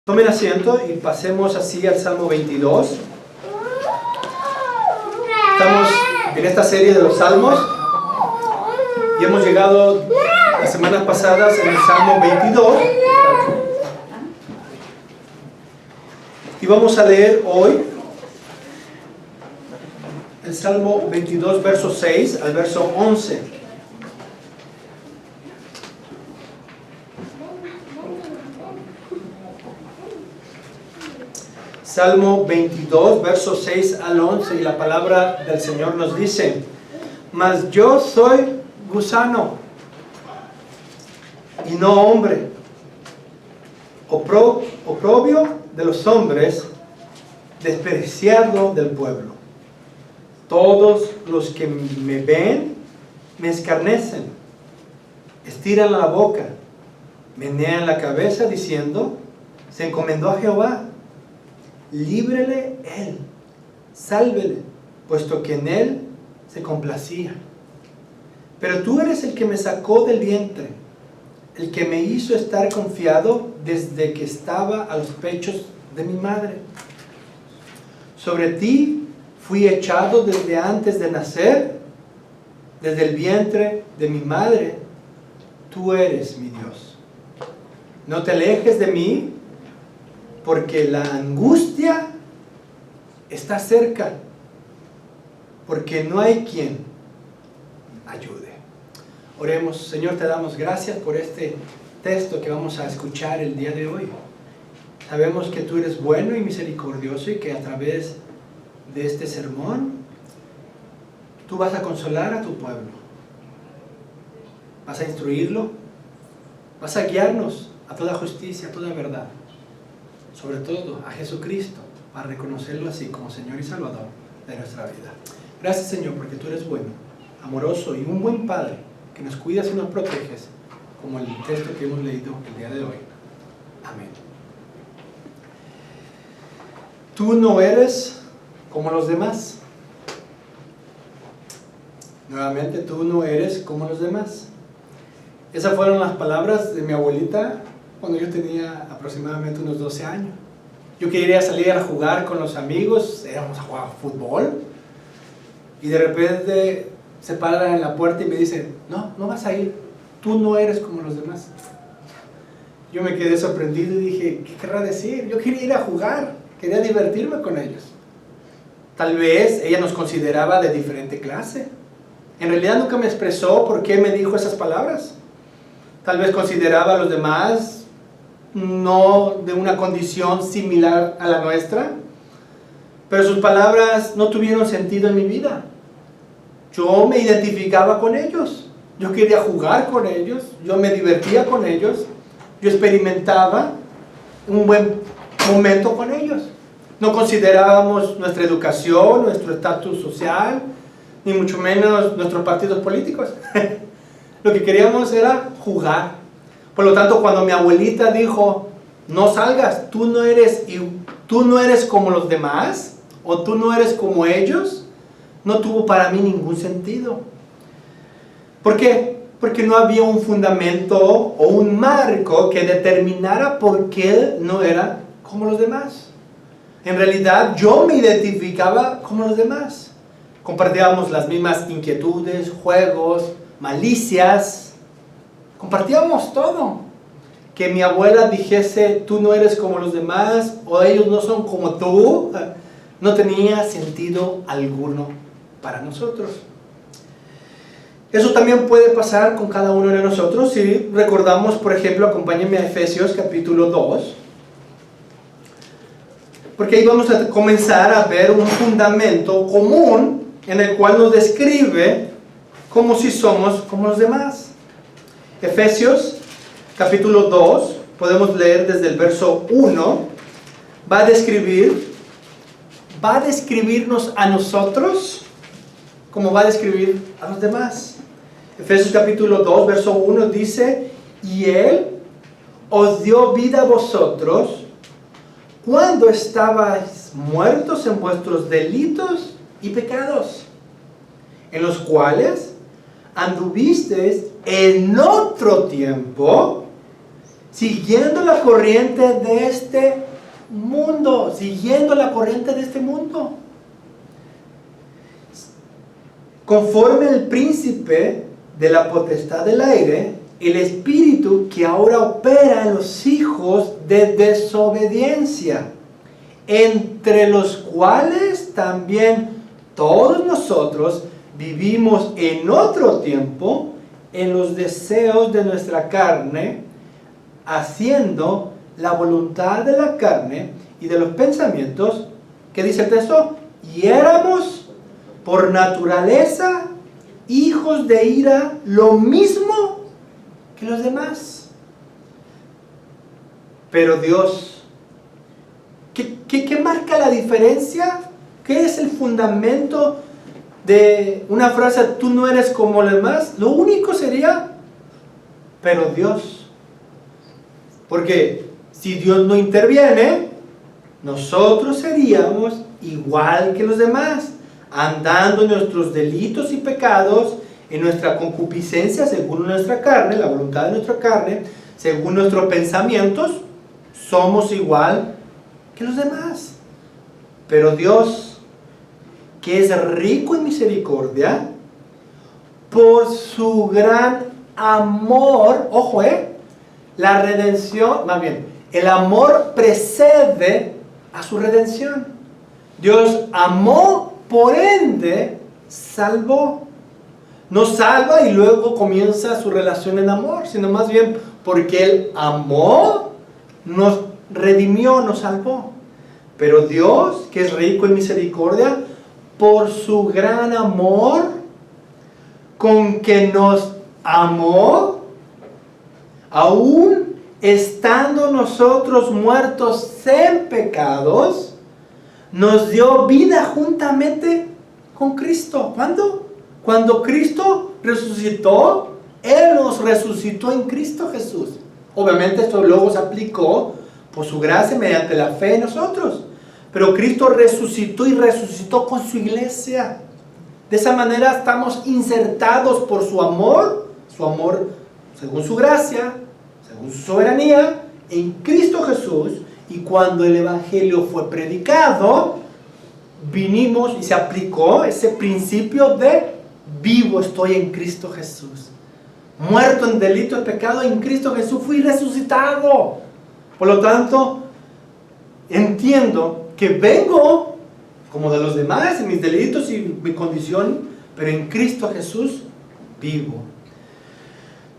Tomen asiento y pasemos así al Salmo 22. Estamos en esta serie de los Salmos y hemos llegado las semanas pasadas en el Salmo 22. Y vamos a leer hoy el Salmo 22, verso 6 al verso 11. Salmo 22, versos 6 al 11, y la palabra del Señor nos dice: Mas yo soy gusano, y no hombre, oprobio de los hombres, despreciado del pueblo. Todos los que me ven me escarnecen, estiran la boca, menean la cabeza diciendo: se encomendó a Jehová. Líbrele él, sálvele, puesto que en él se complacía. Pero tú eres el que me sacó del vientre, el que me hizo estar confiado desde que estaba a los pechos de mi madre. Sobre ti fui echado desde antes de nacer, desde el vientre de mi madre. Tú eres mi Dios. No te alejes de mí, porque la angustia está cerca, porque no hay quien ayude. Oremos. Señor, te damos gracias por este texto que vamos a escuchar el día de hoy. Sabemos que tú eres bueno y misericordioso y que a través de este sermón tú vas a consolar a tu pueblo, vas a instruirlo, vas a guiarnos a toda justicia, a toda verdad. Sobre todo a Jesucristo, para reconocerlo así como Señor y Salvador de nuestra vida. Gracias, Señor, porque tú eres bueno, amoroso y un buen Padre, que nos cuidas y nos proteges, como el texto que hemos leído el día de hoy. Amén. Tú no eres como los demás. Nuevamente, tú no eres como los demás. Esas fueron las palabras de mi abuelita cuando yo tenía aproximadamente unos 12 años. Yo quería salir a jugar con los amigos, íbamos a jugar fútbol, y de repente se paran en la puerta y me dicen: no vas a ir, tú no eres como los demás. Yo me quedé sorprendido y dije: ¿qué querrá decir? Yo quería ir a jugar, quería divertirme con ellos. Tal vez ella nos consideraba de diferente clase. En realidad nunca me expresó por qué me dijo esas palabras. Tal vez consideraba a los demás no de una condición similar a la nuestra, pero sus palabras no tuvieron sentido en mi vida. Yo me identificaba con ellos, yo quería jugar con ellos, yo me divertía con ellos, yo experimentaba un buen momento con ellos. No considerábamos nuestra educación, nuestro estatus social, ni mucho menos nuestros partidos políticos. Lo que queríamos era jugar. Por lo tanto, cuando mi abuelita dijo: no salgas, tú no eres como los demás, o tú no eres como ellos, no tuvo para mí ningún sentido. ¿Por qué? Porque no había un fundamento o un marco que determinara por qué no era como los demás. En realidad, yo me identificaba como los demás. Compartíamos las mismas inquietudes, juegos, malicias. Compartíamos todo. Que mi abuela dijese: tú no eres como los demás, o ellos no son como tú, no tenía sentido alguno para nosotros. Eso también puede pasar con cada uno de nosotros. Si recordamos, por ejemplo, acompáñenme a Efesios capítulo 2, porque ahí vamos a comenzar a ver un fundamento común en el cual nos describe como si somos como los demás. Efesios capítulo 2, podemos leer desde el verso 1, va a describirnos a nosotros como va a describir a los demás. Efesios capítulo 2, verso 1 dice: y Él os dio vida a vosotros cuando estabais muertos en vuestros delitos y pecados, en los cuales anduvisteis en otro tiempo siguiendo la corriente de este mundo, siguiendo la corriente de este mundo. Conforme el príncipe de la potestad del aire, el espíritu que ahora opera en los hijos de desobediencia, entre los cuales también todos nosotros vivimos en otro tiempo en los deseos de nuestra carne, haciendo la voluntad de la carne y de los pensamientos, ¿qué dice el texto? Y éramos por naturaleza hijos de ira, lo mismo que los demás. Pero Dios, ¿qué marca la diferencia? ¿Qué es el fundamento de una frase, tú no eres como los demás? Lo único sería, pero Dios. Porque si Dios no interviene, nosotros seríamos igual que los demás, andando en nuestros delitos y pecados, en nuestra concupiscencia según nuestra carne, la voluntad de nuestra carne, según nuestros pensamientos, somos igual que los demás. Pero Dios, que es rico en misericordia, por su gran amor, ojo, la redención, más bien, el amor precede a su redención. Dios amó, por ende, salvó. No salva y luego comienza su relación en amor, sino más bien porque Él amó, nos redimió, nos salvó. Pero Dios, que es rico en misericordia, por su gran amor, con que nos amó, aún estando nosotros muertos en pecados, nos dio vida juntamente con Cristo. ¿Cuándo? Cuando Cristo resucitó, Él nos resucitó en Cristo Jesús. Obviamente esto luego se aplicó por su gracia mediante la fe en nosotros. Pero Cristo resucitó y resucitó con su iglesia. De esa manera estamos insertados por su amor según su gracia, según su soberanía, en Cristo Jesús. Y cuando el Evangelio fue predicado, vinimos y se aplicó ese principio de vivo estoy en Cristo Jesús. Muerto en delito y pecado, en Cristo Jesús fui resucitado. Por lo tanto, entiendo que vengo como de los demás en mis delitos y mi condición, pero en Cristo Jesús vivo.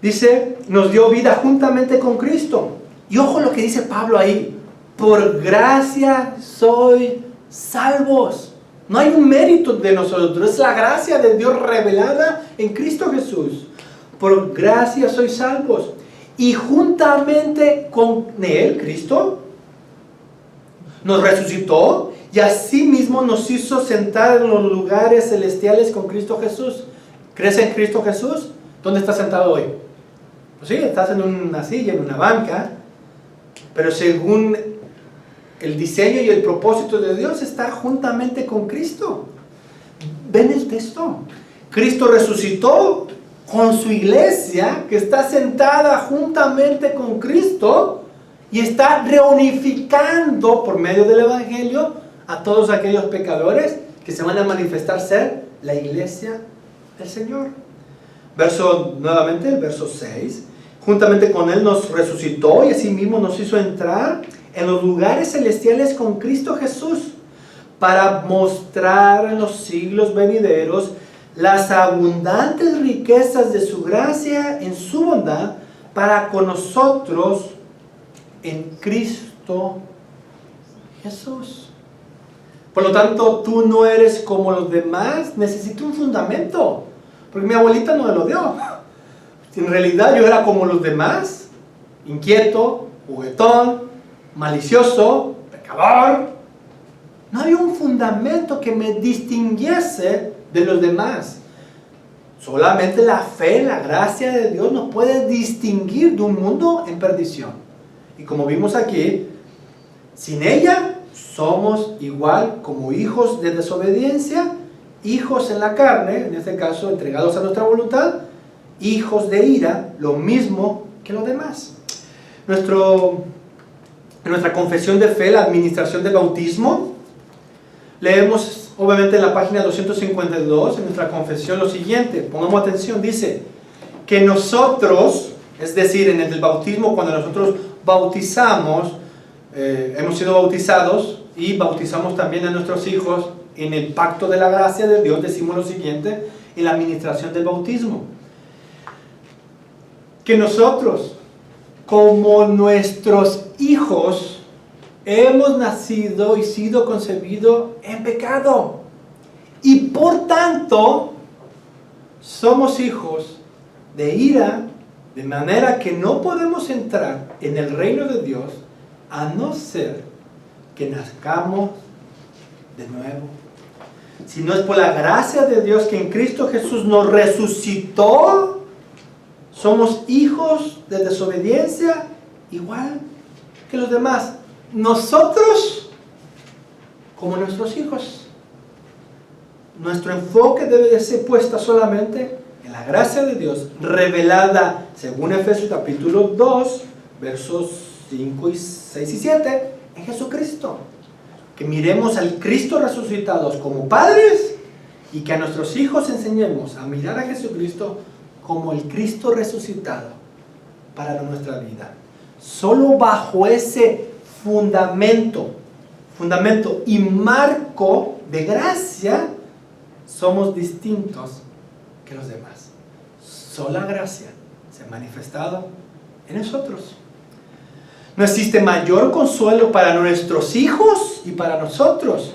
Dice, nos dio vida juntamente con Cristo. Y ojo lo que dice Pablo ahí. Por gracia soy salvos. No hay un mérito de nosotros, es la gracia de Dios revelada en Cristo Jesús. Por gracia sois salvos. Y juntamente con Él, Cristo, nos resucitó y asimismo nos hizo sentar en los lugares celestiales con Cristo Jesús. ¿Crees en Cristo Jesús? ¿Dónde estás sentado hoy? Pues sí, estás en una silla, en una banca, pero según el diseño y el propósito de Dios está juntamente con Cristo. ¿Ven el texto? Cristo resucitó con su iglesia que está sentada juntamente con Cristo y está reunificando por medio del Evangelio a todos aquellos pecadores que se van a manifestar ser la iglesia del Señor. Nuevamente el verso 6. Juntamente con Él nos resucitó y asimismo nos hizo entrar en los lugares celestiales con Cristo Jesús, para mostrar en los siglos venideros las abundantes riquezas de su gracia en su bondad para con nosotros en Cristo Jesús. Por lo tanto, tú no eres como los demás, necesito un fundamento, porque mi abuelita no me lo dio. En realidad yo era como los demás, inquieto, juguetón, malicioso, pecador. No había un fundamento que me distinguiese de los demás. Solamente la fe, la gracia de Dios nos puede distinguir de un mundo en perdición. Y como vimos aquí, sin ella somos igual como hijos de desobediencia, hijos en la carne, en este caso entregados a nuestra voluntad, hijos de ira, lo mismo que los demás. En nuestra confesión de fe, la administración del bautismo, leemos obviamente en la página 252, en nuestra confesión, lo siguiente. Pongamos atención, dice que nosotros, es decir, en el bautismo, cuando nosotros bautizamos, hemos sido bautizados y bautizamos también a nuestros hijos en el pacto de la gracia de Dios, decimos lo siguiente, en la administración del bautismo. Que nosotros, como nuestros hijos, hemos nacido y sido concebidos en pecado. Y por tanto, somos hijos de ira, de manera que no podemos entrar en el reino de Dios a no ser que nazcamos de nuevo. Si no es por la gracia de Dios que en Cristo Jesús nos resucitó, somos hijos de desobediencia igual que los demás. Nosotros, como nuestros hijos, nuestro enfoque debe de ser puesto solamente en la gracia de Dios revelada según Efesios capítulo 2 versos 5, 6 y 7 en Jesucristo. Que miremos al Cristo resucitados como padres y que a nuestros hijos enseñemos a mirar a Jesucristo como el Cristo resucitado para nuestra vida. Solo bajo ese fundamento y marco de gracia somos distintos que los demás. Sola gracia se ha manifestado en nosotros. No existe mayor consuelo para nuestros hijos y para nosotros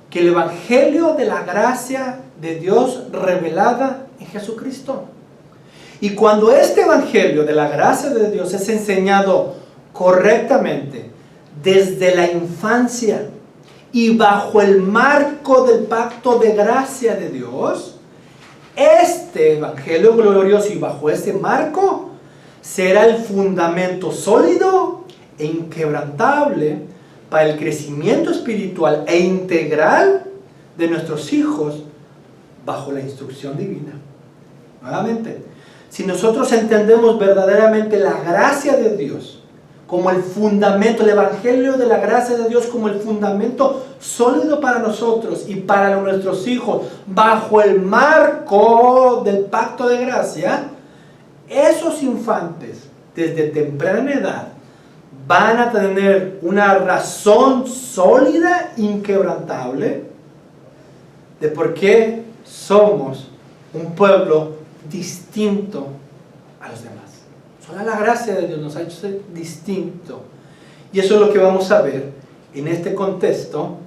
que el Evangelio de la gracia de Dios revelada en Jesucristo. Y cuando este Evangelio de la gracia de Dios es enseñado correctamente desde la infancia y bajo el marco del pacto de gracia de Dios, este Evangelio glorioso y bajo este marco será el fundamento sólido e inquebrantable para el crecimiento espiritual e integral de nuestros hijos bajo la instrucción divina. Nuevamente, si nosotros entendemos verdaderamente la gracia de Dios como el fundamento, el Evangelio de la gracia de Dios como el fundamento sólido para nosotros y para nuestros hijos bajo el marco del pacto de gracia, esos infantes desde temprana edad van a tener una razón sólida, inquebrantable, de por qué somos un pueblo distinto a los demás. Solo la gracia de Dios nos ha hecho ser distinto. Y eso es lo que vamos a ver en este contexto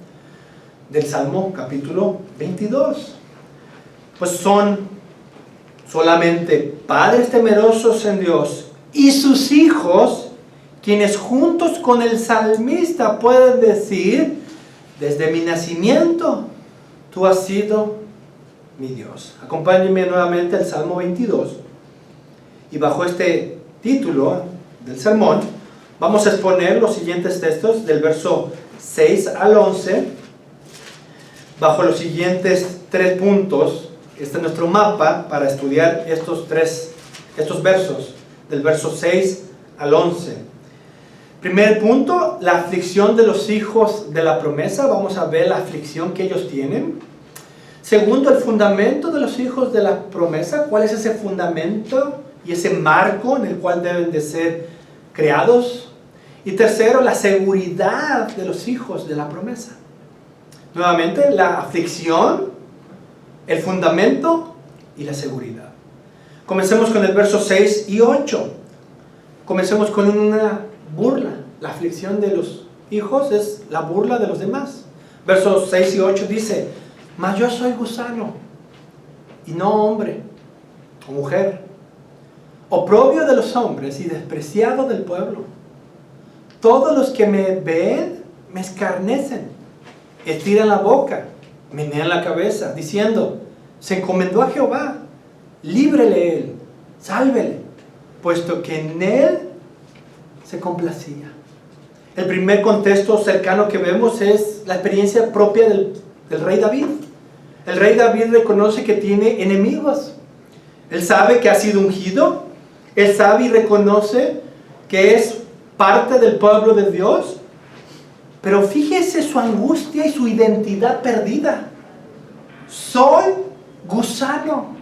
del Salmo capítulo 22. Pues son solamente padres temerosos en Dios y sus hijos quienes juntos con el salmista pueden decir: desde mi nacimiento tú has sido mi Dios. Acompáñenme nuevamente al Salmo 22 y bajo este título del sermón vamos a exponer los siguientes textos del verso 6 al 11 bajo los siguientes 3 puntos. Este es nuestro mapa para estudiar estos versos del verso 6 al 11. Primer punto, la aflicción de los hijos de la promesa. Vamos a ver la aflicción que ellos tienen. Segundo, el fundamento de los hijos de la promesa. ¿Cuál es ese fundamento y ese marco en el cual deben de ser creados? Y tercero, la seguridad de los hijos de la promesa. Nuevamente, la aflicción, el fundamento y la seguridad. Comencemos con el verso 6 y 8. Comencemos con una burla. La aflicción de los hijos es la burla de los demás. Versos 6 y 8 dice: mas yo soy gusano y no hombre o mujer, oprobio de los hombres y despreciado del pueblo. Todos los que me ven me escarnecen, estiran la boca, menean la cabeza, diciendo: se encomendó a Jehová, líbrele él, sálvele, puesto que en él se complacía. El primer contexto cercano que vemos es la experiencia propia del rey David. El rey David reconoce que tiene enemigos. Él sabe que ha sido ungido. Él sabe y reconoce que es parte del pueblo de Dios, pero fíjese su angustia y su identidad perdida. Soy gusano.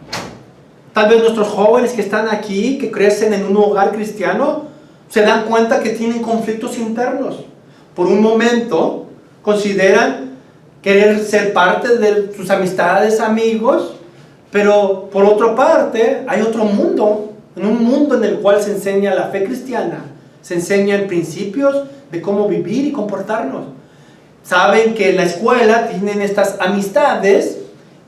Tal vez nuestros jóvenes que están aquí, que crecen en un hogar cristiano, se dan cuenta que tienen conflictos internos. Por un momento, consideran querer ser parte de sus amistades, amigos, pero por otra parte, hay otro mundo, en un mundo en el cual se enseña la fe cristiana, se enseñan principios de cómo vivir y comportarnos. Saben que en la escuela tienen estas amistades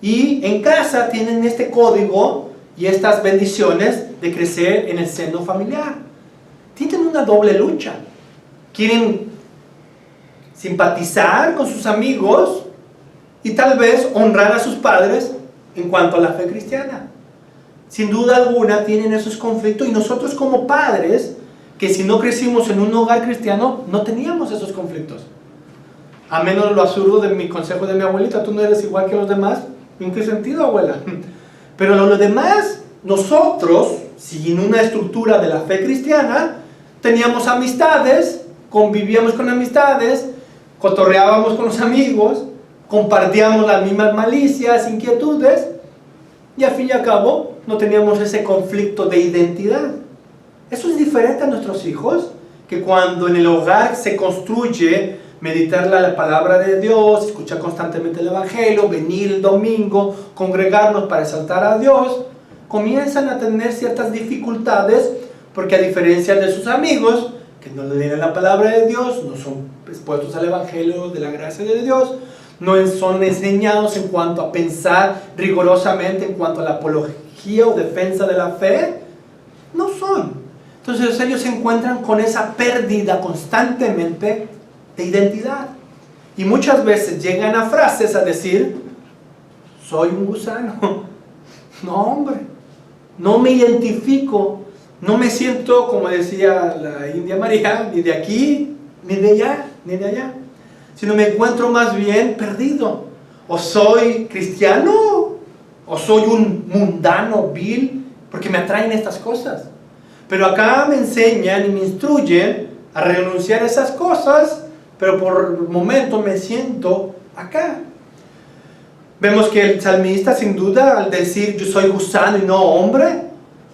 y en casa tienen este código y estas bendiciones de crecer en el seno familiar. Tienen una doble lucha. Quieren simpatizar con sus amigos y tal vez honrar a sus padres en cuanto a la fe cristiana. Sin duda alguna tienen esos conflictos, y nosotros como padres, que si no crecimos en un hogar cristiano, no teníamos esos conflictos. A menos lo absurdo de mi consejo de mi abuelita: tú no eres igual que los demás. ¿En qué sentido, abuela? Pero los demás, nosotros, sin una estructura de la fe cristiana, teníamos amistades, convivíamos con amistades, cotorreábamos con los amigos, compartíamos las mismas malicias, inquietudes, y al fin y al cabo no teníamos ese conflicto de identidad. Eso es diferente a nuestros hijos, que cuando en el hogar se construye meditar la palabra de Dios, escuchar constantemente el evangelio, venir el domingo, congregarnos para exaltar a Dios, comienzan a tener ciertas dificultades, porque a diferencia de sus amigos, que no leen la palabra de Dios, no son expuestos al evangelio de la gracia de Dios, no son enseñados en cuanto a pensar rigurosamente en cuanto a la apología o defensa de la fe, no son. Entonces ellos se encuentran con esa pérdida constantemente de identidad. Y muchas veces llegan a frases a decir: soy un gusano. No, hombre, no me identifico, no me siento, como decía la India María, ni de aquí, ni de allá, ni de allá, sino me encuentro más bien perdido. O soy cristiano, o soy un mundano vil, porque me atraen estas cosas. Pero acá me enseñan y me instruyen a renunciar a esas cosas, pero por el momento me siento acá. Vemos que el salmista, sin duda, al decir yo soy gusano y no hombre,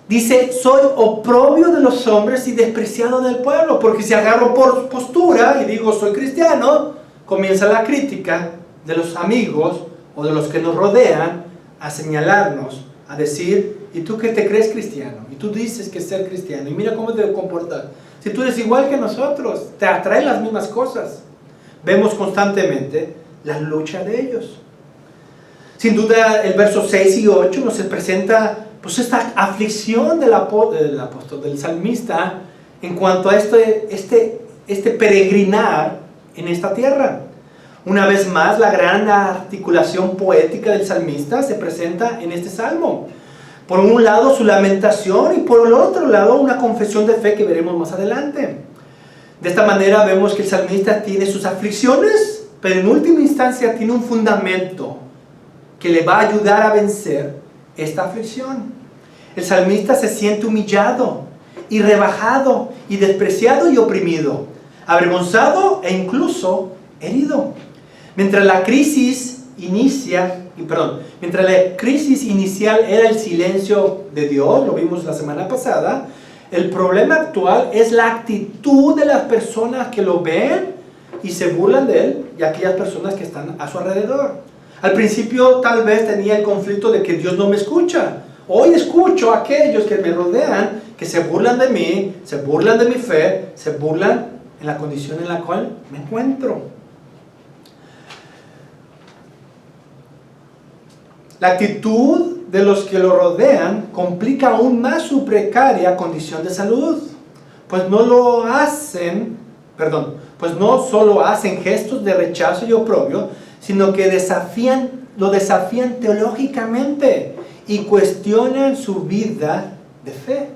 dice: soy oprobio de los hombres y despreciado del pueblo. Porque si agarro por postura y digo soy cristiano, comienza la crítica de los amigos o de los que nos rodean a señalarnos, a decir: ¿y tú qué te crees cristiano? Y tú dices que ser cristiano, y mira cómo te comportas. Si tú eres igual que nosotros, te atraen las mismas cosas. Vemos constantemente la lucha de ellos. Sin duda, el verso 6 y 8 nos presenta pues esta aflicción del apóstol, del salmista, en cuanto a este peregrinar en esta tierra. Una vez más, la gran articulación poética del salmista se presenta en este salmo. Por un lado, su lamentación, y por el otro lado, una confesión de fe que veremos más adelante. De esta manera vemos que el salmista tiene sus aflicciones, pero en última instancia tiene un fundamento que le va a ayudar a vencer esta aflicción. El salmista se siente humillado y rebajado y despreciado y oprimido, avergonzado e incluso herido. Mientras la crisis inicial era el silencio de Dios, lo vimos la semana pasada, el problema actual es la actitud de las personas que lo ven y se burlan de él, y aquellas personas que están a su alrededor. Al principio tal vez tenía el conflicto de que Dios no me escucha. Hoy escucho a aquellos que me rodean, que se burlan de mí, se burlan de mi fe, se burlan en la condición en la cual me encuentro. La actitud de los que lo rodean complica aún más su precaria condición de salud, pues no solo hacen gestos de rechazo y oprobio, sino que lo desafían teológicamente y cuestionan su vida de fe.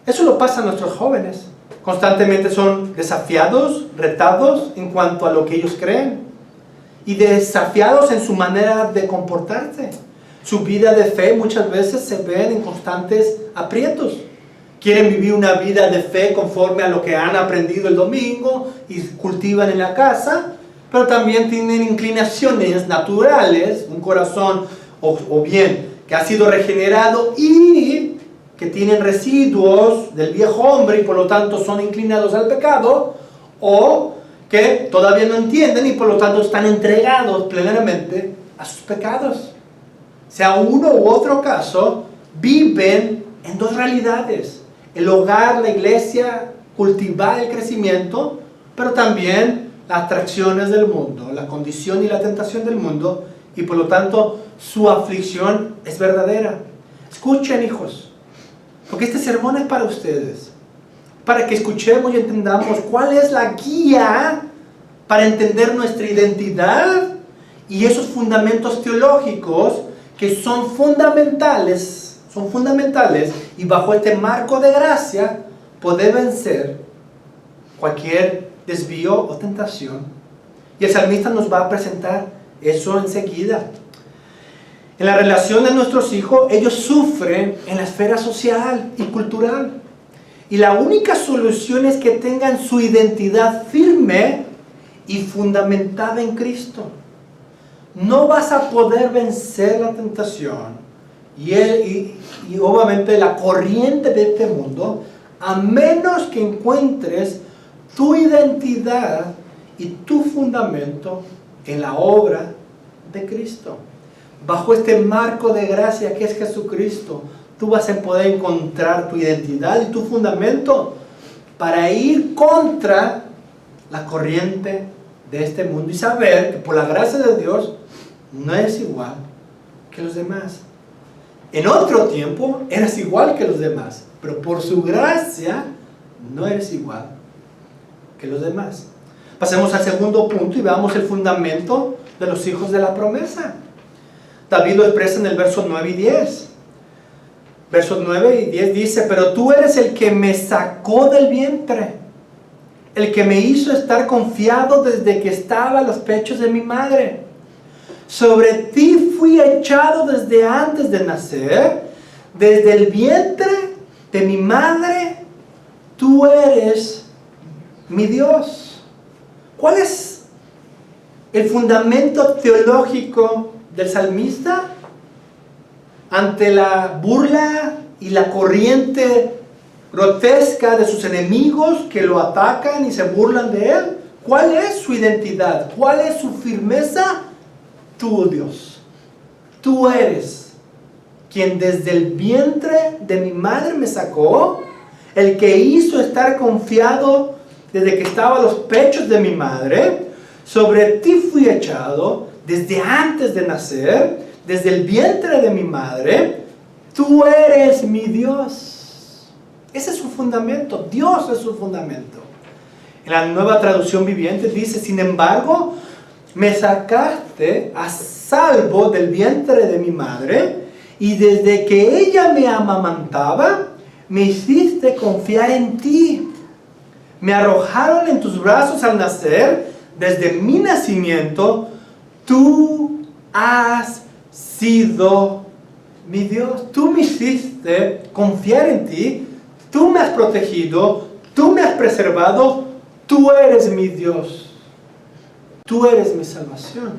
Eso lo pasa a nuestros jóvenes. Constantemente son desafiados, retados en cuanto a lo que ellos creen, y desafiados en su manera de comportarse. Su vida de fe muchas veces se ven en constantes aprietos. quieren vivir una vida de fe conforme a lo que han aprendido el domingo y cultivan en la casa, pero también tienen inclinaciones naturales, un corazón o bien que ha sido regenerado y que tienen residuos del viejo hombre y por lo tanto son inclinados al pecado, o que todavía no entienden y por lo tanto están entregados plenamente a sus pecados. Sea uno u otro caso, viven en dos realidades: el hogar, la iglesia, cultivar el crecimiento, pero también las atracciones del mundo, la condición y la tentación del mundo, y por lo tanto su aflicción es verdadera. Escuchen, hijos, porque este sermón es para ustedes, para que escuchemos y entendamos cuál es la guía para entender nuestra identidad y esos fundamentos teológicos que son fundamentales y bajo este marco de gracia poder vencer cualquier desvío o tentación. Y el salmista nos va a presentar eso enseguida. En la relación de nuestros hijos, ellos sufren en la esfera social y cultural. Y la única solución es que tengan su identidad firme y fundamentada en Cristo. No vas a poder vencer la tentación y obviamente la corriente de este mundo a menos que encuentres tu identidad y tu fundamento en la obra de Cristo. Bajo este marco de gracia que es Jesucristo, tú vas a poder encontrar tu identidad y tu fundamento para ir contra la corriente de este mundo y saber que por la gracia de Dios no eres igual que los demás. En otro tiempo eres igual que los demás, pero por su gracia no eres igual que los demás. Pasemos al segundo punto y veamos el fundamento de los hijos de la promesa. David lo expresa en el verso 9 y 10. Versos 9 y 10 dice: pero tú eres el que me sacó del vientre, el que me hizo estar confiado desde que estaba en los pechos de mi madre. Sobre ti fui echado desde antes de nacer, desde el vientre de mi madre, tú eres mi Dios. ¿Cuál es el fundamento teológico del salmista ante la burla y la corriente grotesca de sus enemigos que lo atacan y se burlan de él? ¿Cuál es su identidad? ¿Cuál es su firmeza? Tú, Dios, tú eres quien desde el vientre de mi madre me sacó, el que hizo estar confiado desde que estaba a los pechos de mi madre. Sobre ti fui echado desde antes de nacer, desde el vientre de mi madre. Tú eres mi Dios. Ese es su fundamento. Dios es su fundamento. En la Nueva Traducción Viviente dice: sin embargo, me sacaste a salvo del vientre de mi madre, y desde que ella me amamantaba, me hiciste confiar en ti. Me arrojaron en tus brazos al nacer, desde mi nacimiento, tú has sido mi Dios. Tú me hiciste confiar en ti, tú me has protegido, tú me has preservado, tú eres mi Dios. Tú eres mi salvación.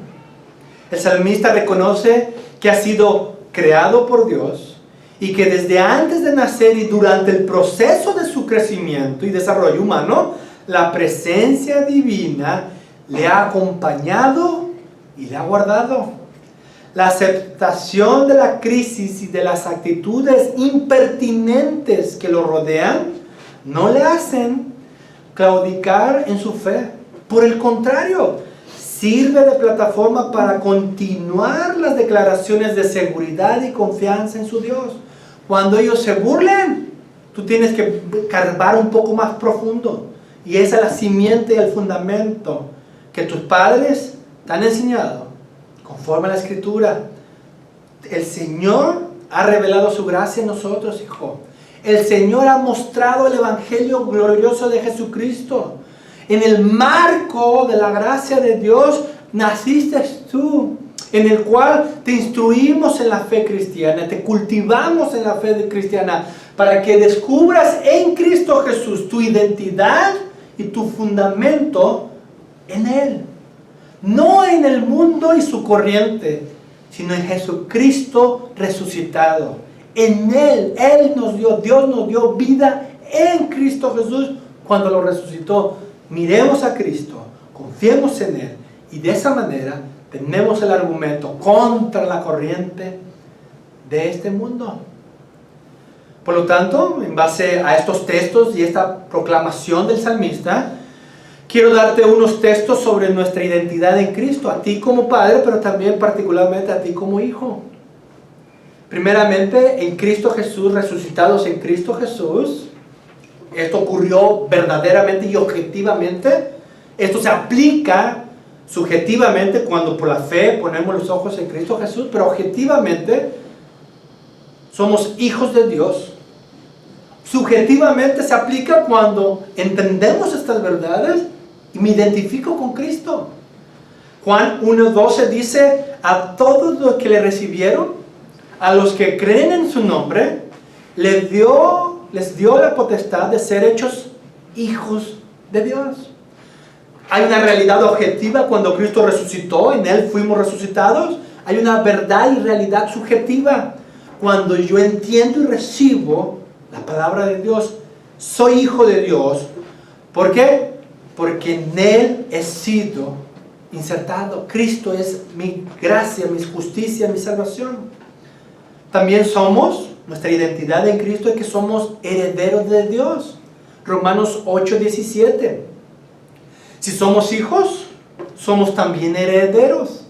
El salmista reconoce que ha sido creado por Dios y que desde antes de nacer y durante el proceso de su crecimiento y desarrollo humano, la presencia divina le ha acompañado y le ha guardado. La aceptación de la crisis y de las actitudes impertinentes que lo rodean no le hacen claudicar en su fe. Por el contrario, sirve de plataforma para continuar las declaraciones de seguridad y confianza en su Dios. Cuando ellos se burlen, tú tienes que carbar un poco más profundo. Y esa es la simiente y el fundamento que tus padres te han enseñado, conforme a la Escritura. El Señor ha revelado su gracia en nosotros, hijo. El Señor ha mostrado el Evangelio glorioso de Jesucristo. En el marco de la gracia de Dios naciste tú, en el cual te instruimos en la fe cristiana, te cultivamos en la fe cristiana, para que descubras en Cristo Jesús tu identidad y tu fundamento en Él. No en el mundo y su corriente, sino en Jesucristo resucitado. En Él, Dios nos dio vida en Cristo Jesús cuando lo resucitó. Miremos a Cristo, confiemos en Él y de esa manera tenemos el argumento contra la corriente de este mundo. Por lo tanto, en base a estos textos y esta proclamación del salmista, quiero darte unos textos sobre nuestra identidad en Cristo, a ti como padre, pero también particularmente a ti como hijo. Primeramente, en Cristo Jesús, resucitados en Cristo Jesús. Esto ocurrió verdaderamente y objetivamente. Esto se aplica subjetivamente cuando por la fe ponemos los ojos en Cristo Jesús, pero objetivamente somos hijos de Dios. Subjetivamente se aplica cuando entendemos estas verdades y me identifico con Cristo. Juan 1:12 dice: a todos los que le recibieron, a los que creen en su nombre, les dio la potestad de ser hechos hijos de Dios. Hay una realidad objetiva cuando Cristo resucitó, en Él fuimos resucitados. Hay una verdad y realidad subjetiva cuando yo entiendo y recibo la palabra de Dios. Soy hijo de Dios. ¿Por qué? Porque en Él he sido insertado. Cristo es mi gracia, mi justicia, mi salvación. También somos, nuestra identidad en Cristo es que somos herederos de Dios. Romanos 8:17. Si somos hijos, somos también herederos.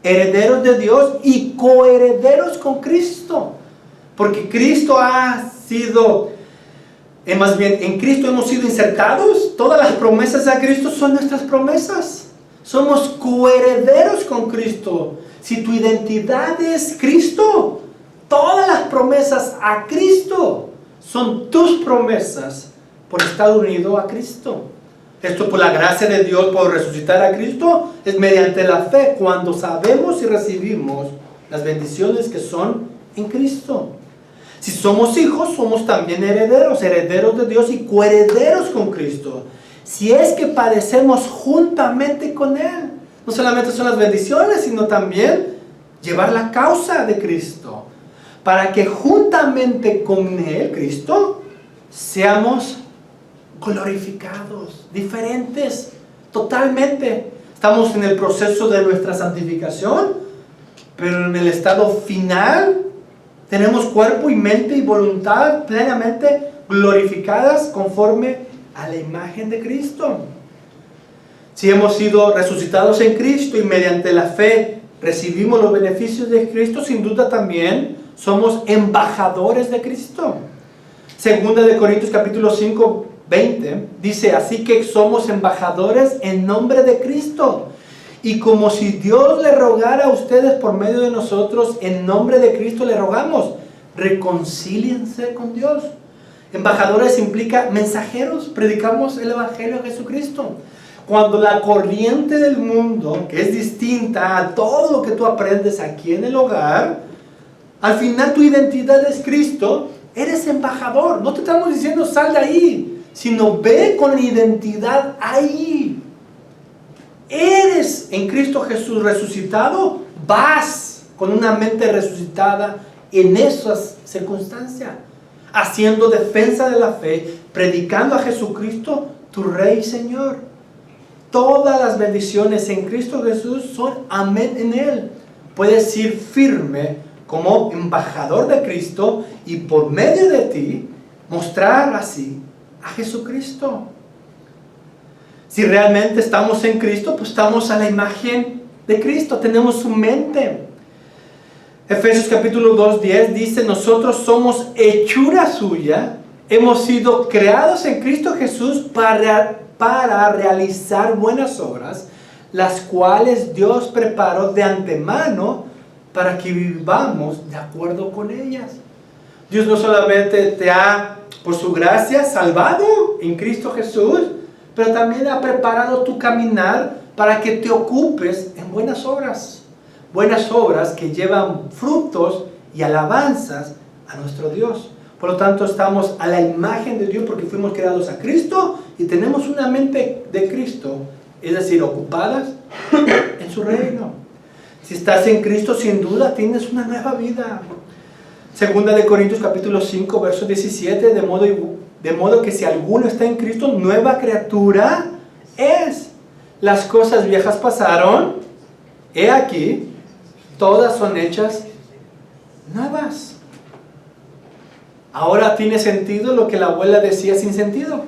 Herederos de Dios y coherederos con Cristo. Porque Cristo ha sido, más bien, en Cristo hemos sido insertados. Todas las promesas a Cristo son nuestras promesas. Somos coherederos con Cristo. Si tu identidad es Cristo, todas las promesas a Cristo son tus promesas por estar unido a Cristo. Esto por la gracia de Dios, por resucitar a Cristo, es mediante la fe, cuando sabemos y recibimos las bendiciones que son en Cristo. Si somos hijos, somos también herederos, herederos de Dios y coherederos con Cristo. Si es que padecemos juntamente con Él, no solamente son las bendiciones, sino también llevar la causa de Cristo, para que juntamente con Él, Cristo, seamos glorificados, diferentes, totalmente. Estamos en el proceso de nuestra santificación, pero en el estado final tenemos cuerpo y mente y voluntad plenamente glorificadas conforme a la imagen de Cristo. Si hemos sido resucitados en Cristo y mediante la fe recibimos los beneficios de Cristo, sin duda también somos embajadores de Cristo. Segunda de Corintios capítulo 5, 20, dice: así que somos embajadores en nombre de Cristo, y como si Dios le rogara a ustedes por medio de nosotros, en nombre de Cristo le rogamos, reconcíliense con Dios. Embajadores implica mensajeros, predicamos el Evangelio de Jesucristo. Cuando la corriente del mundo, que es distinta a todo lo que tú aprendes aquí en el hogar, al final tu identidad es Cristo, eres embajador. No te estamos diciendo sal de ahí, sino ve con identidad ahí. Eres en Cristo Jesús resucitado, vas con una mente resucitada en esas circunstancias, haciendo defensa de la fe, predicando a Jesucristo, tu Rey y Señor. Todas las bendiciones en Cristo Jesús son amén en Él. Puedes ir firme como embajador de Cristo y por medio de ti mostrar así a Jesucristo. Si realmente estamos en Cristo, pues estamos a la imagen de Cristo, tenemos su mente. Efesios capítulo 2:10 dice: nosotros somos hechura suya, hemos sido creados en Cristo Jesús para realizar buenas obras, las cuales Dios preparó de antemano para que vivamos de acuerdo con ellas. Dios no solamente te ha, por su gracia, salvado en Cristo Jesús, pero también ha preparado tu caminar para que te ocupes en buenas obras que llevan frutos y alabanzas a nuestro Dios. Por lo tanto, estamos a la imagen de Dios porque fuimos creados a Cristo y tenemos una mente de Cristo, es decir, ocupadas en su reino. Si estás en Cristo, sin duda tienes una nueva vida. Segunda de Corintios capítulo 5, verso 17, de modo que si alguno está en Cristo, nueva criatura es. Las cosas viejas pasaron, he aquí, todas son hechas nuevas. Ahora tiene sentido lo que la abuela decía sin sentido.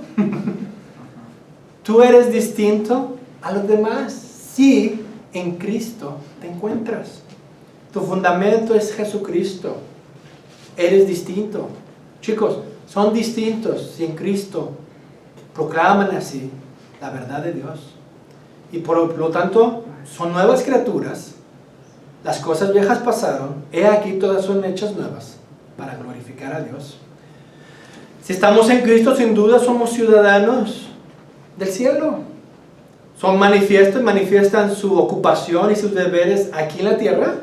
Tú eres distinto a los demás si en Cristo te encuentras. Tu fundamento es Jesucristo. Eres distinto. Chicos, son distintos si en Cristo proclaman así la verdad de Dios. Y por lo tanto, son nuevas criaturas. Las cosas viejas pasaron. He aquí, todas son hechas nuevas para glorificar a Dios. Si estamos en Cristo, sin duda somos ciudadanos del cielo. Manifiestan su ocupación y sus deberes aquí en la tierra.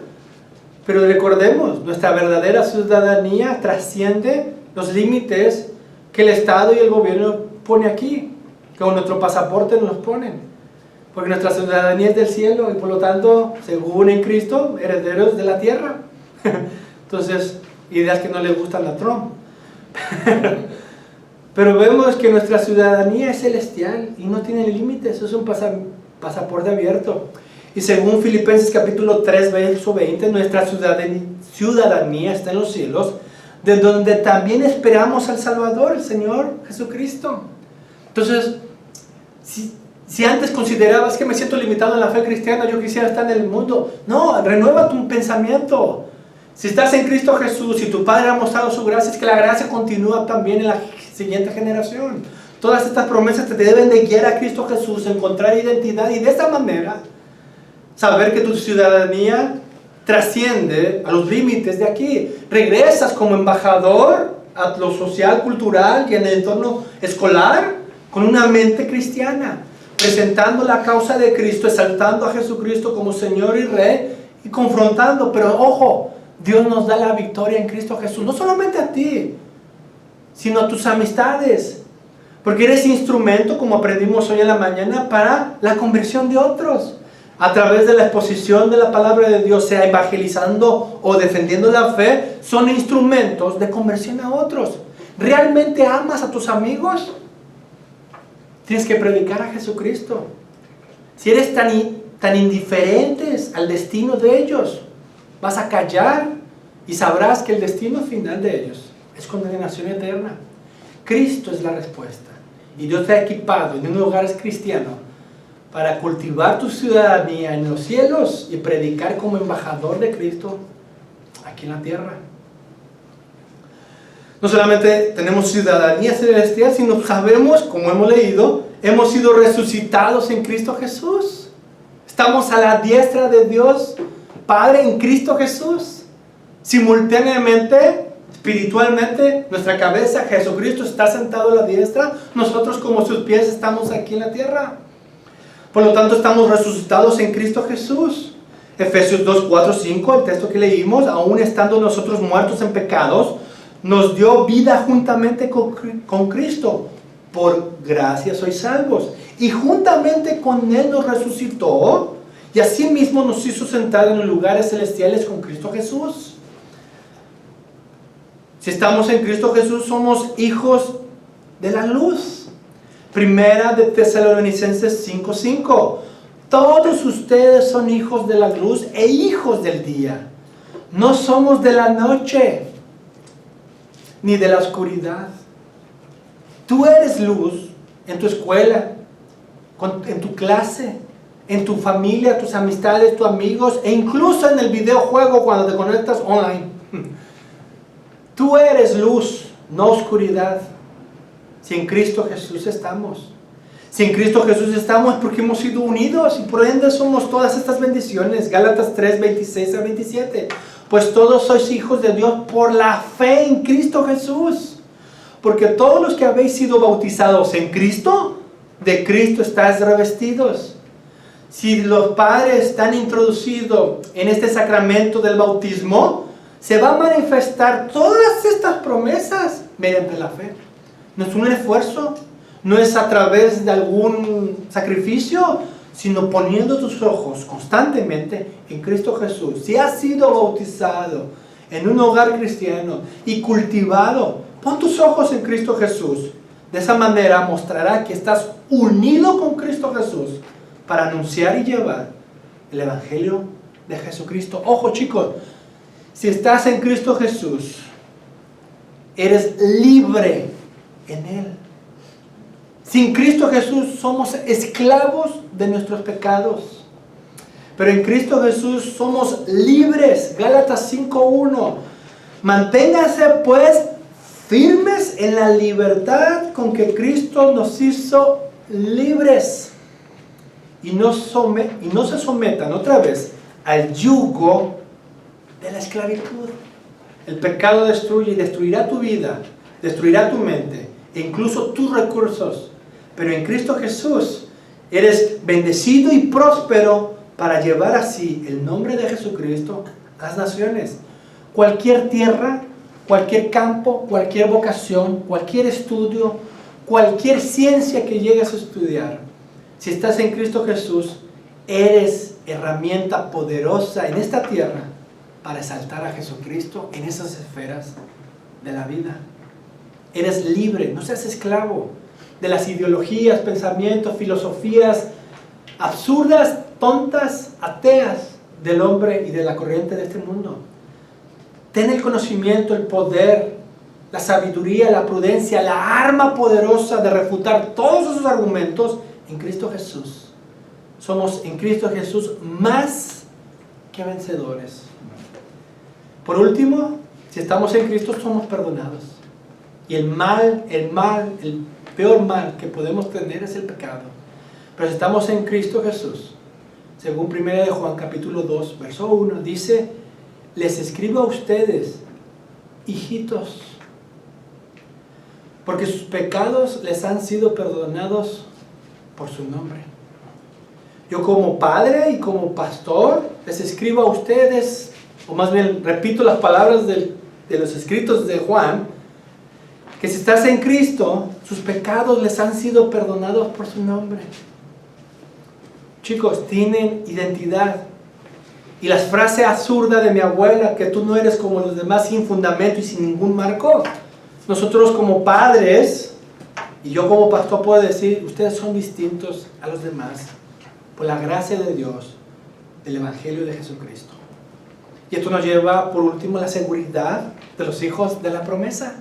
Pero recordemos, nuestra verdadera ciudadanía trasciende los límites que el Estado y el gobierno pone aquí, que con nuestro pasaporte nos ponen. Porque nuestra ciudadanía es del cielo y por lo tanto, según en Cristo, herederos de la tierra. Entonces, ideas que no le gustan a Trump. Pero vemos que nuestra ciudadanía es celestial y no tiene límites, es un pasaporte abierto. Y según Filipenses capítulo 3, verso 20, nuestra ciudadanía está en los cielos, de donde también esperamos al Salvador, el Señor Jesucristo. Entonces, si antes considerabas que me siento limitado en la fe cristiana, yo quisiera estar en el mundo. No, renueva tu pensamiento. Si estás en Cristo Jesús y tu Padre ha mostrado su gracia, es que la gracia continúa también en la siguiente generación. Todas estas promesas te deben de guiar a Cristo Jesús, encontrar identidad y de esta manera saber que tu ciudadanía trasciende a los límites de aquí. Regresas como embajador a lo social, cultural y en el entorno escolar con una mente cristiana, presentando la causa de Cristo, exaltando a Jesucristo como Señor y Rey y confrontando. Pero ojo, Dios nos da la victoria en Cristo Jesús, no solamente a ti, sino a tus amistades, porque eres instrumento, como aprendimos hoy en la mañana, para la conversión de otros. A través de la exposición de la palabra de Dios, sea evangelizando o defendiendo la fe, son instrumentos de conversión a otros. ¿Realmente amas a tus amigos? Tienes que predicar a Jesucristo. Si eres tan indiferentes al destino de ellos, vas a callar y sabrás que el destino final de ellos es condenación eterna. Cristo es la respuesta. Y Dios te ha equipado en un hogar cristiano para cultivar tu ciudadanía en los cielos y predicar como embajador de Cristo aquí en la tierra. No solamente tenemos ciudadanía celestial, sino sabemos, como hemos leído, hemos sido resucitados en Cristo Jesús. Estamos a la diestra de Dios Padre en Cristo Jesús. Simultáneamente, espiritualmente, nuestra cabeza, Jesucristo, está sentado a la diestra. Nosotros como sus pies estamos aquí en la tierra. Por lo tanto, estamos resucitados en Cristo Jesús. Efesios 2, 4, 5, el texto que leímos, aún estando nosotros muertos en pecados, nos dio vida juntamente con Cristo. Por gracia sois salvos. Y juntamente con Él nos resucitó, y asimismo nos hizo sentar en los lugares celestiales con Cristo Jesús. Si estamos en Cristo Jesús, somos hijos de la luz. Primera de Tesalonicenses 5:5. Todos ustedes son hijos de la luz e hijos del día. No somos de la noche ni de la oscuridad. Tú eres luz en tu escuela, en tu clase, en tu familia, tus amistades, tus amigos e incluso en el videojuego cuando te conectas online. Tú eres luz, no oscuridad. Si en Cristo Jesús estamos. Si en Cristo Jesús estamos es porque hemos sido unidos y por ende somos todas estas bendiciones. Gálatas 3, 26 a 27. Pues todos sois hijos de Dios por la fe en Cristo Jesús. Porque todos los que habéis sido bautizados en Cristo, de Cristo estáis revestidos. Si los padres están introducidos en este sacramento del bautismo, se va a manifestar todas estas promesas mediante la fe. No es un esfuerzo, no es a través de algún sacrificio, sino poniendo tus ojos constantemente en Cristo Jesús. Si has sido bautizado en un hogar cristiano y cultivado, pon tus ojos en Cristo Jesús. De esa manera mostrará que estás unido con Cristo Jesús para anunciar y llevar el Evangelio de Jesucristo. Ojo, chicos, si estás en Cristo Jesús, eres libre en Él. Sin Cristo Jesús somos esclavos de nuestros pecados. Pero en Cristo Jesús somos libres. Gálatas 5:1. Manténganse pues firmes en la libertad con que Cristo nos hizo libres. Y no se sometan otra vez al yugo de la esclavitud. El pecado destruye y destruirá tu vida, destruirá tu mente e incluso tus recursos. Pero en Cristo Jesús eres bendecido y próspero para llevar así el nombre de Jesucristo a las naciones. Cualquier tierra, cualquier campo, cualquier vocación, cualquier estudio, cualquier ciencia que llegues a estudiar, si estás en Cristo Jesús, eres herramienta poderosa en esta tierra para exaltar a Jesucristo en esas esferas de la vida. Eres libre, no seas esclavo de las ideologías, pensamientos, filosofías absurdas, tontas, ateas del hombre y de la corriente de este mundo. Ten el conocimiento, el poder, la sabiduría, la prudencia, la arma poderosa de refutar todos esos argumentos en Cristo Jesús. Somos en Cristo Jesús más que vencedores. Por último, si estamos en Cristo, somos perdonados. Y el peor mal que podemos tener es el pecado. Pero si estamos en Cristo Jesús, según 1 de Juan capítulo 2, verso 1, dice: les escribo a ustedes, hijitos, porque sus pecados les han sido perdonados por su nombre. Yo como padre y como pastor les escribo a ustedes, o más bien repito las palabras de los escritos de Juan, que si estás en Cristo, sus pecados les han sido perdonados por su nombre. Chicos, tienen identidad. Y las frases absurdas de mi abuela, que tú no eres como los demás, sin fundamento y sin ningún marco. Nosotros como padres, y yo como pastor puedo decir, ustedes son distintos a los demás por la gracia de Dios, del Evangelio de Jesucristo. Y esto nos lleva, por último, a la seguridad de los hijos de la promesa.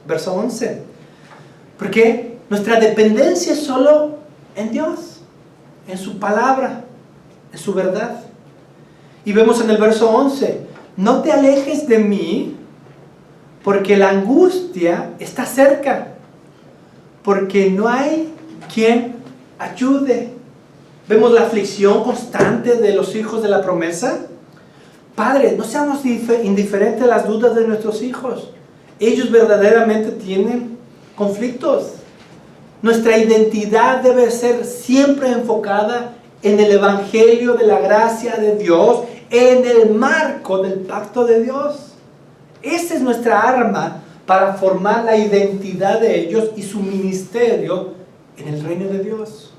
Verso 11. Porque nuestra dependencia es solo en Dios, en su palabra, en su verdad. Y vemos en el verso 11, no te alejes de mí, porque la angustia está cerca, porque no hay quien ayude. Vemos la aflicción constante de los hijos de la promesa. Padre, no seamos indiferentes a las dudas de nuestros hijos. Ellos verdaderamente tienen conflictos. Nuestra identidad debe ser siempre enfocada en el Evangelio de la gracia de Dios, en el marco del pacto de Dios. Esa es nuestra arma para formar la identidad de ellos y su ministerio en el reino de Dios.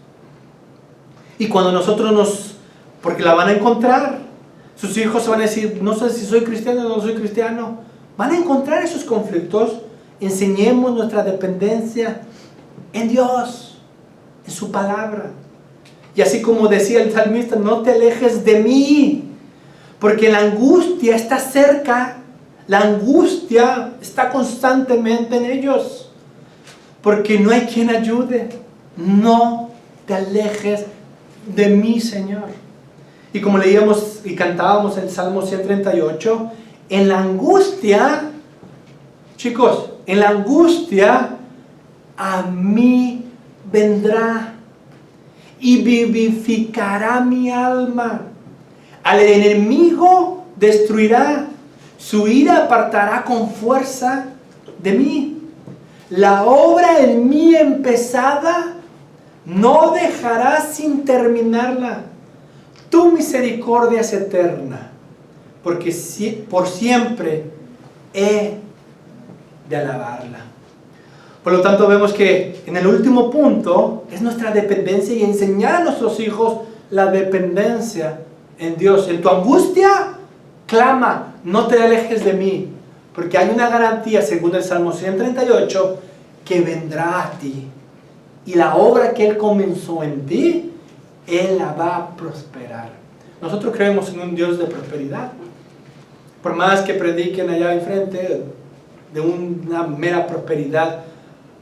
Y cuando nosotros porque la van a encontrar, sus hijos se van a decir, no sé si soy cristiano o no soy cristiano, van a encontrar esos conflictos. Enseñemos nuestra dependencia en Dios, en su palabra. Y así como decía el salmista, no te alejes de mí, porque la angustia está cerca, la angustia está constantemente en ellos, porque no hay quien ayude. No te alejes de mí, Señor. Y como leíamos y cantábamos en el Salmo 138, en la angustia, chicos, en la angustia a mí vendrá y vivificará mi alma. Al enemigo destruirá, su ira apartará con fuerza de mí. La obra en mí empezada no dejará sin terminarla. Tu misericordia es eterna, porque por siempre he de alabarla. Por lo tanto, vemos que en el último punto es nuestra dependencia y enseñar a nuestros hijos la dependencia en Dios. En tu angustia, clama, no te alejes de mí, porque hay una garantía, según el Salmo 138, que vendrá a ti. Y la obra que Él comenzó en ti, Él la va a prosperar. Nosotros creemos en un Dios de prosperidad. Por más que prediquen allá enfrente de una mera prosperidad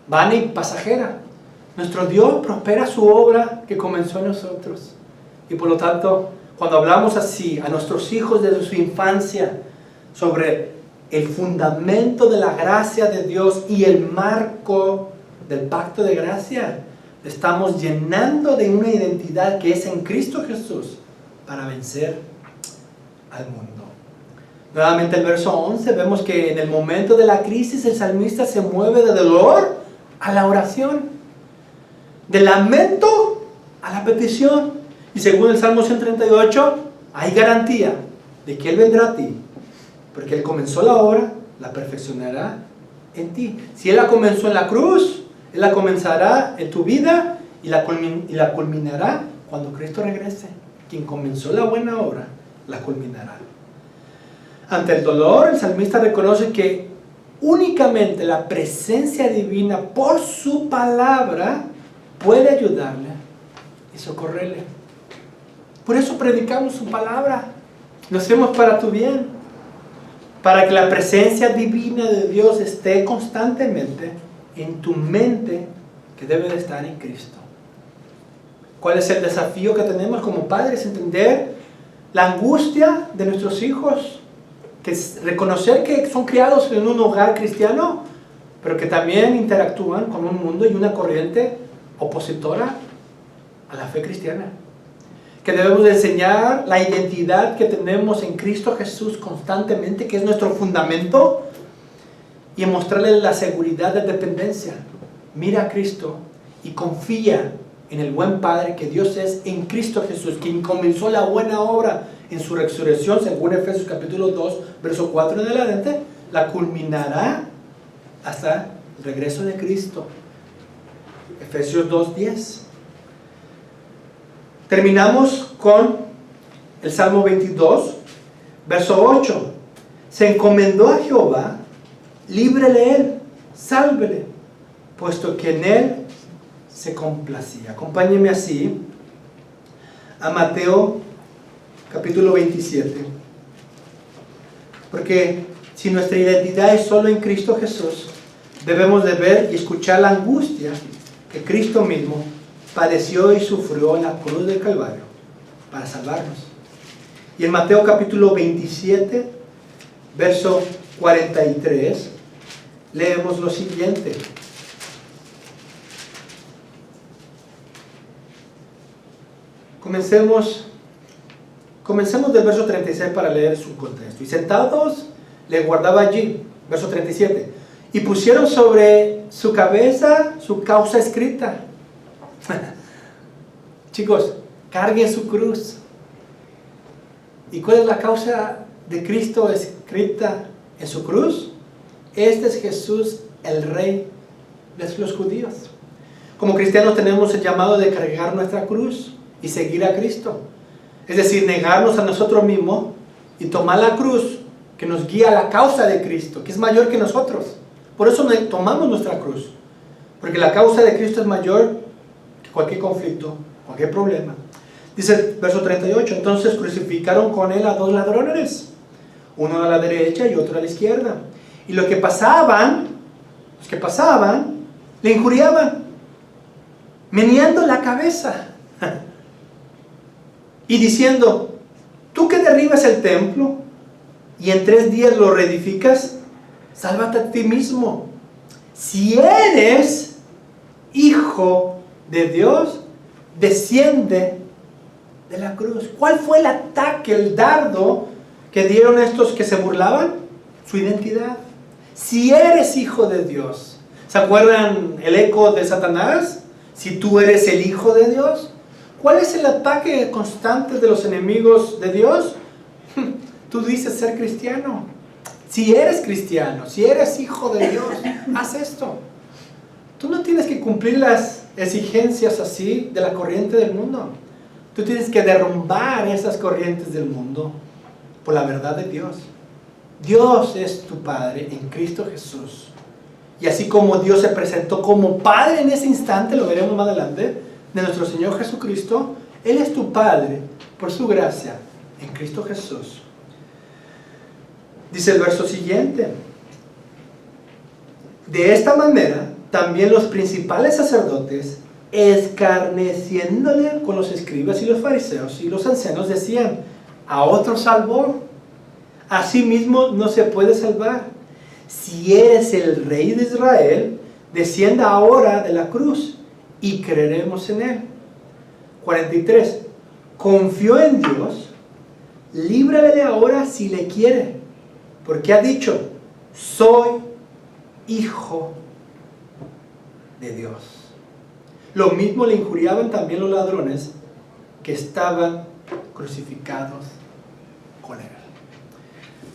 vana y pasajera, nuestro Dios prospera su obra que comenzó en nosotros. Y por lo tanto, cuando hablamos así a nuestros hijos desde su infancia sobre el fundamento de la gracia de Dios y el marco del pacto de gracia, estamos llenando de una identidad que es en Cristo Jesús para vencer al mundo. Nuevamente el verso 11, vemos que en el momento de la crisis el salmista se mueve de dolor a la oración, de lamento a la petición. Y según el Salmo 138, hay garantía de que Él vendrá a ti, porque Él comenzó la obra, la perfeccionará en ti. Si Él la comenzó en la cruz, Él la comenzará en tu vida y la culminará cuando Cristo regrese. Quien comenzó la buena obra, la culminará. Ante el dolor, el salmista reconoce que únicamente la presencia divina por su palabra puede ayudarle y socorrerle. Por eso predicamos su palabra. Lo hacemos para tu bien, para que la presencia divina de Dios esté constantemente en tu mente, que debe de estar en Cristo. ¿Cuál es el desafío que tenemos como padres? Entender la angustia de nuestros hijos, que es reconocer que son criados en un hogar cristiano, pero que también interactúan con un mundo y una corriente opositora a la fe cristiana. Que debemos de enseñar la identidad que tenemos en Cristo Jesús constantemente, que es nuestro fundamento, y mostrarles la seguridad de dependencia. Mira a Cristo y confía en el buen Padre que Dios es en Cristo Jesús, quien comenzó la buena obra en su resurrección, según Efesios capítulo 2, verso 4 en adelante, la culminará hasta el regreso de Cristo. Efesios 2:10. Terminamos con el Salmo 22, verso 8. Se encomendó a Jehová, líbrele Él, sálvele, puesto que en Él se complacía. Acompáñenme así a Mateo capítulo 27. Porque si nuestra identidad es solo en Cristo Jesús, debemos de ver y escuchar la angustia que Cristo mismo padeció y sufrió en la cruz del Calvario para salvarnos. Y en Mateo capítulo 27, verso 43, leemos lo siguiente. Comencemos del verso 36 para leer su contexto. Y sentados le guardaba allí, verso 37, y pusieron sobre su cabeza su causa escrita. Chicos, carguen su cruz. ¿Y cuál es la causa de Cristo escrita en su cruz? Este es Jesús, el Rey de los judíos. Como cristianos tenemos el llamado de cargar nuestra cruz y seguir a Cristo. Es decir, negarnos a nosotros mismos y tomar la cruz que nos guía a la causa de Cristo, que es mayor que nosotros. Por eso tomamos nuestra cruz, porque la causa de Cristo es mayor que cualquier conflicto, cualquier problema. Dice el verso 38, entonces crucificaron con Él a dos ladrones, uno a la derecha y otro a la izquierda. Y los que pasaban, le injuriaban, meneando la cabeza y diciendo, tú que derribas el templo y en 3 días lo reedificas, sálvate a ti mismo. Si eres hijo de Dios, desciende de la cruz. ¿Cuál fue el ataque, el dardo que dieron estos que se burlaban? Su identidad. Si eres hijo de Dios. ¿Se acuerdan el eco de Satanás? Si tú eres el hijo de Dios. ¿Cuál es el ataque constante de los enemigos de Dios? tú dices ser cristiano. Si eres cristiano, si eres hijo de Dios, haz esto. Tú no tienes que cumplir las exigencias así de la corriente del mundo. Tú tienes que derrumbar esas corrientes del mundo por la verdad de Dios. Dios es tu Padre en Cristo Jesús. Y así como Dios se presentó como Padre en ese instante, lo veremos más adelante, de nuestro Señor Jesucristo, Él es tu Padre por su gracia en Cristo Jesús. Dice el verso siguiente: de esta manera, también los principales sacerdotes, escarneciéndole con los escribas y los fariseos y los ancianos, decían: a otro salvó, a sí mismo no se puede salvar. Si eres el Rey de Israel, descienda ahora de la cruz y creeremos en él. 43. Confió en Dios, líbrale ahora si le quiere, porque ha dicho: soy hijo de Dios. Lo mismo le injuriaban también los ladrones que estaban crucificados con él.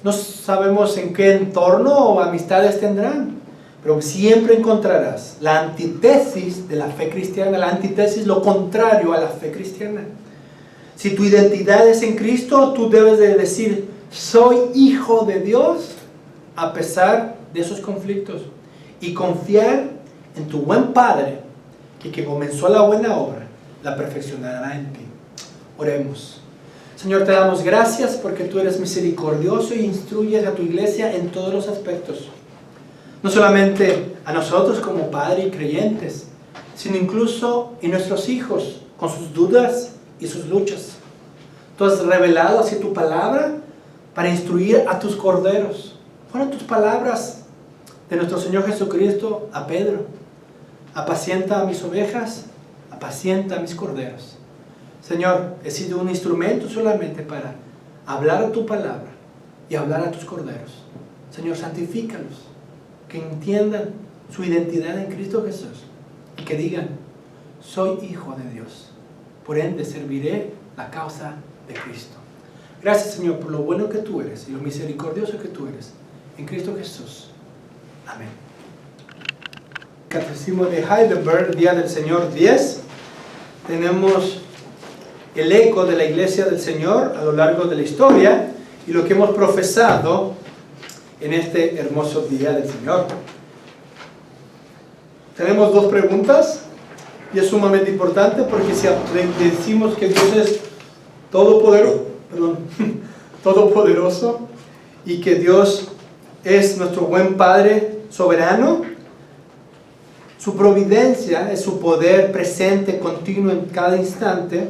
No sabemos en qué entorno o amistades tendrán, pero siempre encontrarás la antítesis de la fe cristiana, la antítesis, lo contrario a la fe cristiana. Si tu identidad es en Cristo, tú debes de decir: soy hijo de Dios, a pesar de esos conflictos, y confiar en tu buen Padre, que comenzó la buena obra, la perfeccionará en ti. Oremos. Señor, te damos gracias porque tú eres misericordioso y instruyes a tu iglesia en todos los aspectos. No solamente a nosotros como padre y creyentes, sino incluso en nuestros hijos, con sus dudas y sus luchas. Tú has revelado así tu palabra para instruir a tus corderos. Fueron tus palabras de nuestro Señor Jesucristo a Pedro: apacienta a mis ovejas, apacienta a mis corderos. Señor, he sido un instrumento solamente para hablar a tu palabra y hablar a tus corderos. Señor, santifícalos, que entiendan su identidad en Cristo Jesús y que digan: soy hijo de Dios, por ende serviré la causa de Cristo. Gracias, Señor, por lo bueno que tú eres y lo misericordioso que tú eres en Cristo Jesús. Amén. Catecismo de Heidelberg, Día del Señor 10. Tenemos el eco de la Iglesia del Señor a lo largo de la historia y lo que hemos profesado en este hermoso Día del Señor. Tenemos dos preguntas y es sumamente importante, porque si decimos que Dios es todopoderoso y que Dios es nuestro buen Padre soberano, su providencia es su poder presente, continuo en cada instante.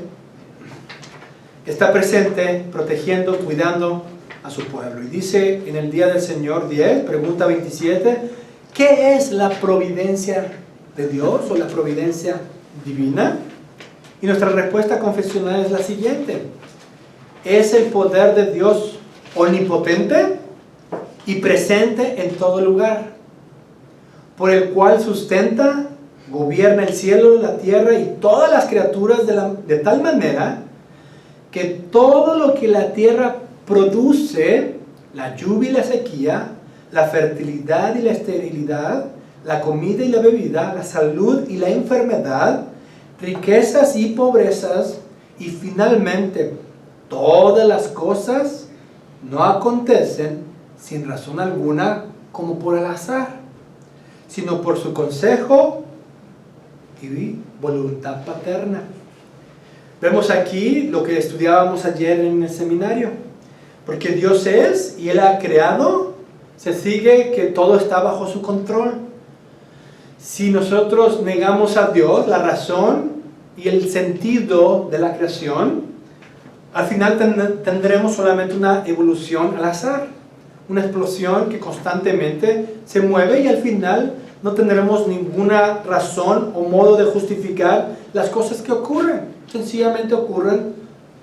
Está presente, protegiendo, cuidando a su pueblo. Y dice en el Día del Señor 10, pregunta 27, ¿qué es la providencia de Dios o la providencia divina? Y nuestra respuesta confesional es la siguiente: es el poder de Dios omnipotente y presente en todo lugar, por el cual sustenta, gobierna el cielo, la tierra y todas las criaturas de tal manera que todo lo que la tierra produce, la lluvia y la sequía, la fertilidad y la esterilidad, la comida y la bebida, la salud y la enfermedad, riquezas y pobrezas, y finalmente todas las cosas, no acontecen sin razón alguna como por el azar, sino por su consejo y voluntad paterna. Vemos aquí lo que estudiábamos ayer en el seminario: porque Dios es y Él ha creado, se sigue que todo está bajo su control. Si nosotros negamos a Dios, la razón y el sentido de la creación, al final tendremos solamente una evolución al azar, una explosión que constantemente se mueve, y al final no tendremos ninguna razón o modo de justificar las cosas que ocurren. Sencillamente ocurren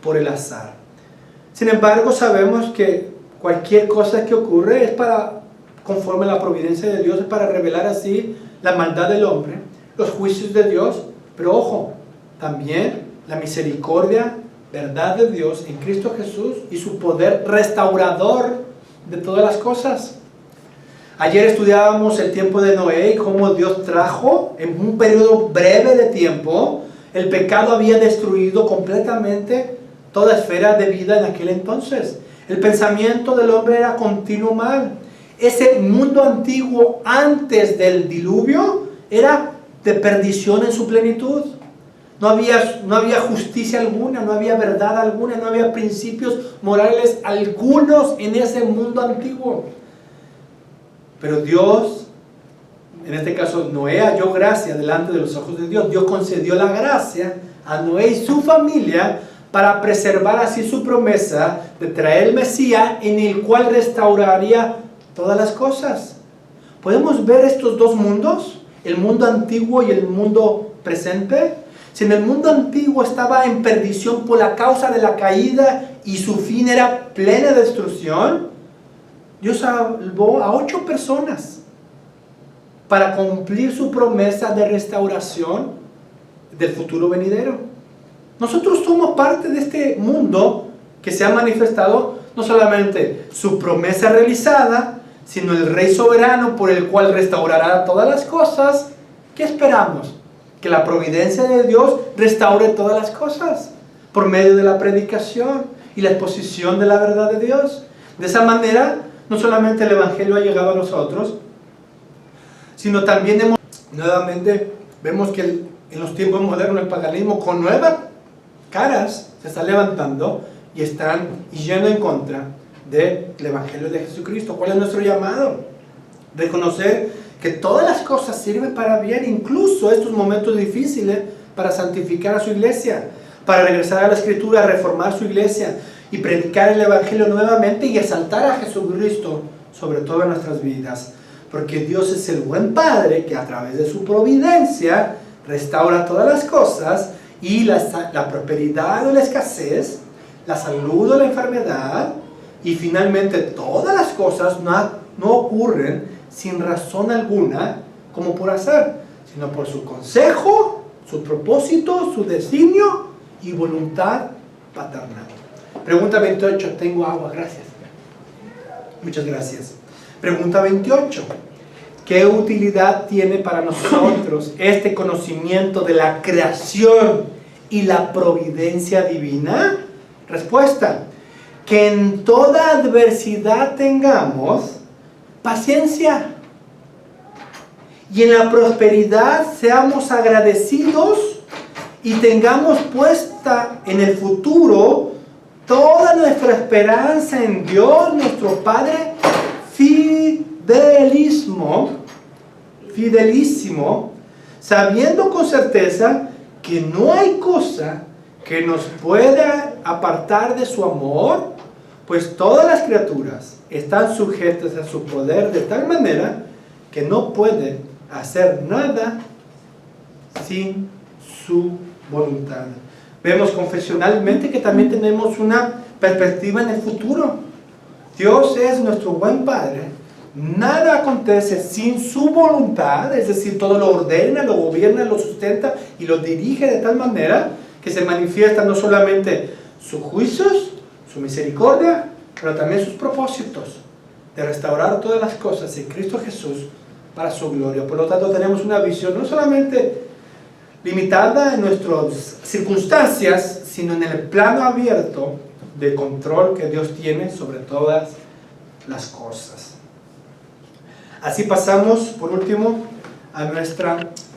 por el azar. Sin embargo, sabemos que cualquier cosa que ocurre es conforme a la providencia de Dios, es para revelar así la maldad del hombre, los juicios de Dios, pero ojo, también la misericordia verdad de Dios en Cristo Jesús y su poder restaurador de todas las cosas. Ayer estudiábamos el tiempo de Noé y cómo Dios trajo en un periodo breve de tiempo. El pecado había destruido completamente toda esfera de vida en aquel entonces. El pensamiento del hombre era continuo mal. Ese mundo antiguo antes del diluvio era de perdición en su plenitud. No había justicia alguna, no había verdad alguna, no había principios morales algunos en ese mundo antiguo. Pero Dios, en este caso Noé, halló gracia delante de los ojos de Dios. Dios concedió la gracia a Noé y su familia para preservar así su promesa de traer el Mesías, en el cual restauraría todas las cosas. ¿Podemos ver estos dos mundos? El mundo antiguo y el mundo presente. Si en el mundo antiguo estaba en perdición por la causa de la caída y su fin era plena destrucción, Dios salvó a 8 personas para cumplir su promesa de restauración del futuro venidero. Nosotros somos parte de este mundo que se ha manifestado no solamente su promesa realizada, sino el Rey soberano por el cual restaurará todas las cosas. ¿Qué esperamos? Que la providencia de Dios restaure todas las cosas por medio de la predicación y la exposición de la verdad de Dios. De esa manera, no solamente el Evangelio ha llegado a nosotros, sino también nuevamente vemos que en los tiempos modernos el paganismo con nuevas caras se está levantando y están yendo en contra del Evangelio de Jesucristo. ¿Cuál es nuestro llamado? Reconocer que todas las cosas sirven para bien, incluso estos momentos difíciles, para santificar a su iglesia, para regresar a la Escritura, reformar su iglesia y predicar el Evangelio nuevamente y exaltar a Jesucristo sobre todo en nuestras vidas. Porque Dios es el buen Padre que a través de su providencia restaura todas las cosas y la prosperidad o la escasez, la salud o la enfermedad, y finalmente todas las cosas no ocurren sin razón alguna como por azar, sino por su consejo, su propósito, su designio y voluntad paternal. Pregunta 28. Tengo agua, gracias. Muchas gracias. Pregunta 28. ¿Qué utilidad tiene para nosotros este conocimiento de la creación y la providencia divina? Respuesta: que en toda adversidad tengamos paciencia y en la prosperidad seamos agradecidos y tengamos puesta en el futuro toda nuestra esperanza en Dios, nuestro Padre fidelísimo, sabiendo con certeza que no hay cosa que nos pueda apartar de su amor, pues todas las criaturas están sujetas a su poder de tal manera que no pueden hacer nada sin su voluntad. Vemos confesionalmente que también tenemos una perspectiva en el futuro. Dios es nuestro buen Padre. Nada acontece sin su voluntad, es decir, todo lo ordena, lo gobierna, lo sustenta y lo dirige de tal manera que se manifiestan no solamente sus juicios, su misericordia, pero también sus propósitos de restaurar todas las cosas en Cristo Jesús para su gloria. Por lo tanto, tenemos una visión no solamente limitada en nuestras circunstancias, sino en el plano abierto de control que Dios tiene sobre todas las cosas. Así pasamos, por último, a nuestra